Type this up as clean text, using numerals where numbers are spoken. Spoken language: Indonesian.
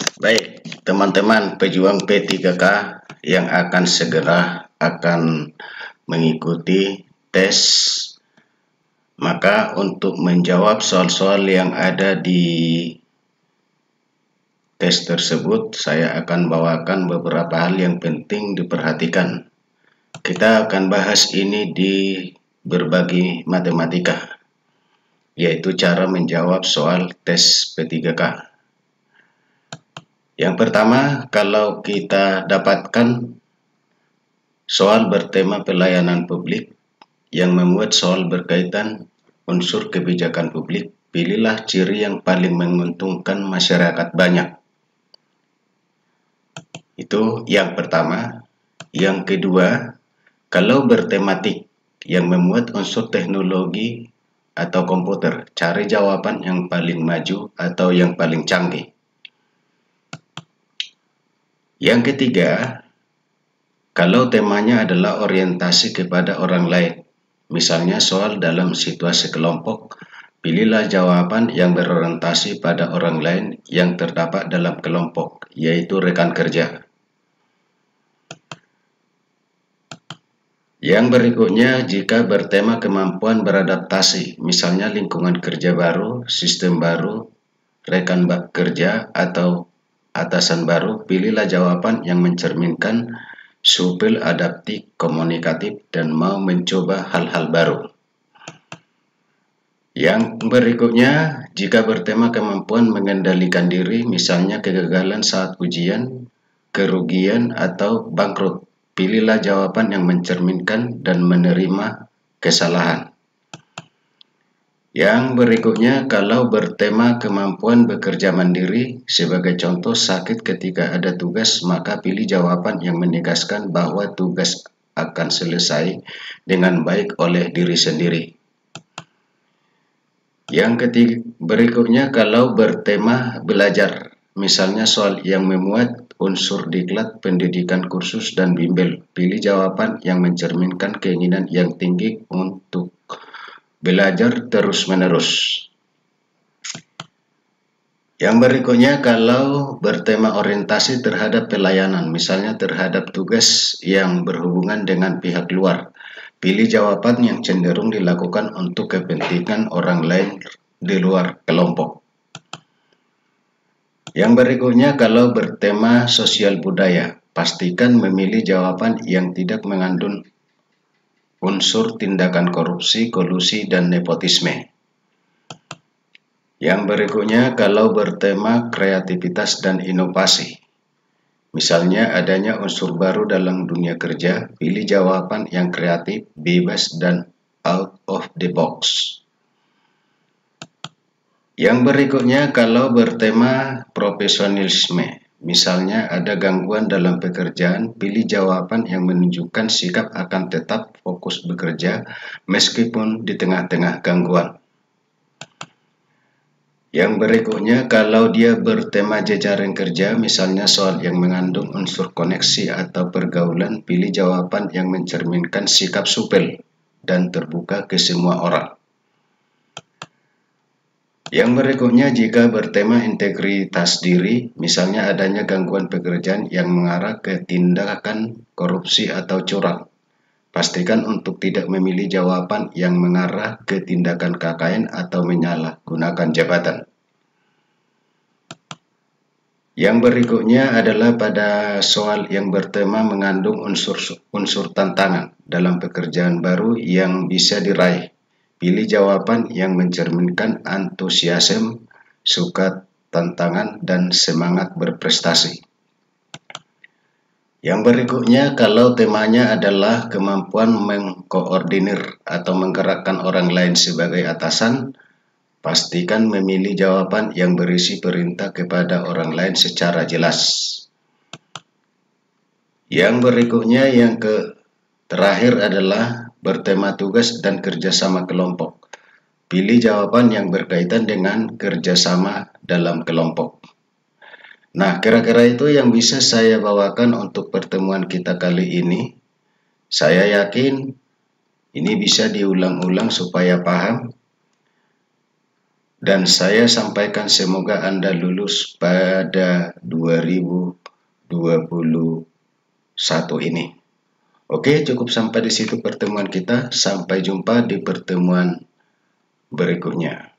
Baik, teman-teman pejuang P3K yang akan segera mengikuti tes, maka untuk menjawab soal-soal yang ada di tes tersebut, saya akan bawakan beberapa hal yang penting diperhatikan. Kita akan bahas ini di berbagi matematika, yaitu cara menjawab soal tes P3K. Yang pertama, kalau kita dapatkan soal bertema pelayanan publik yang memuat soal berkaitan unsur kebijakan publik, pilihlah ciri yang paling menguntungkan masyarakat banyak. Itu yang pertama. Yang kedua, kalau bertematik yang memuat unsur teknologi atau komputer, cari jawaban yang paling maju atau yang paling canggih. Yang ketiga, kalau temanya adalah orientasi kepada orang lain, misalnya soal dalam situasi kelompok, pilihlah jawaban yang berorientasi pada orang lain yang terdapat dalam kelompok, yaitu rekan kerja. Yang berikutnya, jika bertema kemampuan beradaptasi, misalnya lingkungan kerja baru, sistem baru, rekan kerja, atau atasan baru, pilihlah jawaban yang mencerminkan supil adaptif, komunikatif, dan mau mencoba hal-hal baru. Yang berikutnya, jika bertema kemampuan mengendalikan diri, misalnya kegagalan saat ujian, kerugian, atau bangkrut, pilihlah jawaban yang mencerminkan dan menerima kesalahan. Yang berikutnya, kalau bertema kemampuan bekerja mandiri, sebagai contoh sakit ketika ada tugas, maka pilih jawaban yang menegaskan bahwa tugas akan selesai dengan baik oleh diri sendiri. Yang ketiga, berikutnya, kalau bertema belajar, misalnya soal yang memuat unsur diklat, pendidikan kursus, dan bimbel, pilih jawaban yang mencerminkan keinginan yang tinggi untuk belajar terus-menerus. Yang berikutnya, kalau bertema orientasi terhadap pelayanan, misalnya terhadap tugas yang berhubungan dengan pihak luar, pilih jawaban yang cenderung dilakukan untuk kepentingan orang lain di luar kelompok. Yang berikutnya, kalau bertema sosial budaya, pastikan memilih jawaban yang tidak mengandung unsur tindakan korupsi, kolusi, dan nepotisme. Yang berikutnya, kalau bertema kreativitas dan inovasi, misalnya adanya unsur baru dalam dunia kerja, pilih jawaban yang kreatif, bebas, dan out of the box. Yang berikutnya, kalau bertema profesionalisme, misalnya ada gangguan dalam pekerjaan, pilih jawaban yang menunjukkan sikap akan tetap fokus bekerja meskipun di tengah-tengah gangguan. Yang berikutnya, kalau dia bertema jejaring kerja, misalnya soal yang mengandung unsur koneksi atau pergaulan, pilih jawaban yang mencerminkan sikap supel dan terbuka ke semua orang. Yang berikutnya, jika bertema integritas diri, misalnya adanya gangguan pekerjaan yang mengarah ke tindakan korupsi atau curang, pastikan untuk tidak memilih jawaban yang mengarah ke tindakan KKN atau menyalahgunakan jabatan. Yang berikutnya adalah pada soal yang bertema mengandung unsur tantangan dalam pekerjaan baru yang bisa diraih. Pilih jawaban yang mencerminkan antusiasme, suka tantangan, dan semangat berprestasi. Yang berikutnya, kalau temanya adalah kemampuan mengkoordinir atau menggerakkan orang lain sebagai atasan, pastikan memilih jawaban yang berisi perintah kepada orang lain secara jelas. Yang berikutnya, yang terakhir adalah bertema tugas dan kerjasama kelompok. Pilih jawaban yang berkaitan dengan kerjasama dalam kelompok. Nah, kira-kira itu yang bisa saya bawakan untuk pertemuan kita kali ini. Saya yakin ini bisa diulang-ulang supaya paham. Dan saya sampaikan semoga Anda lulus pada 2021 ini. Oke, cukup sampai di situ pertemuan kita. Sampai jumpa di pertemuan berikutnya.